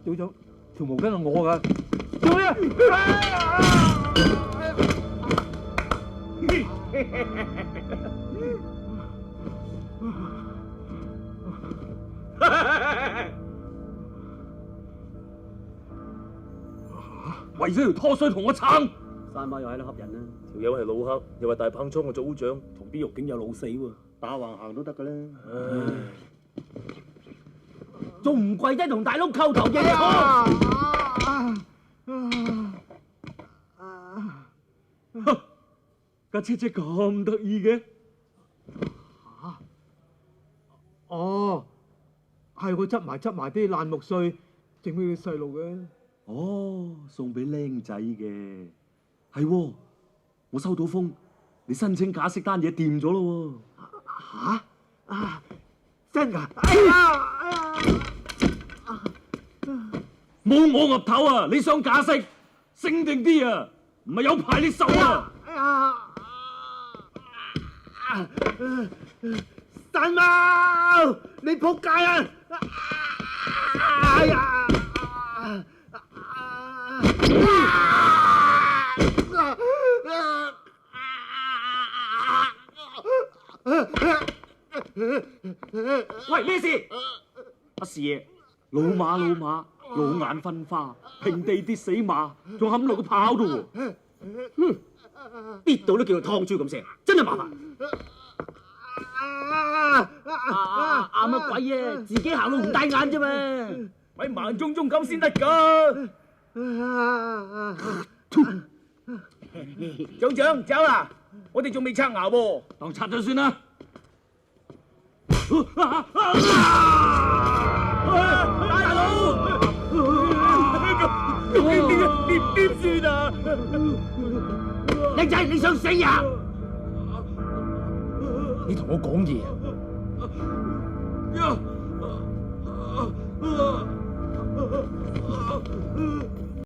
隊長，條毛巾係我㗎，做咩啊？為咗條拖衰同我撐，山媽又喺度恰人啦。條友係老黑，又話大棒倉嘅組長，同啲獄警有老死喎，打橫行都得㗎啦。仲唔跪低同大佬叩頭認錯？架車車咁得意嘅？哦，係我執埋啲爛木碎，整俾啲細路嘅。哦，送俾僆仔嘅，係喎。我收到風，你申請假釋單嘢掂咗咯喎。真㗎？冇我額頭啊！你想假釋，醒定啲啊！唔係有排你受啊！山貓，你仆街啊！哎呀！喂，咩事？阿四爺，老馬，老眼昏花，平地跌死馬，仲冚落個跑度喎。跌到都叫做湯豬咁聲，真係麻煩。乜鬼嘢？自己行路唔帶眼啫嘛，咪盲中中咁先得㗎。組長走啦，我哋仲未刷牙喎。當刷咗算啦。大佬，點算啊？靚仔，你想死呀？你同我講嘢啊！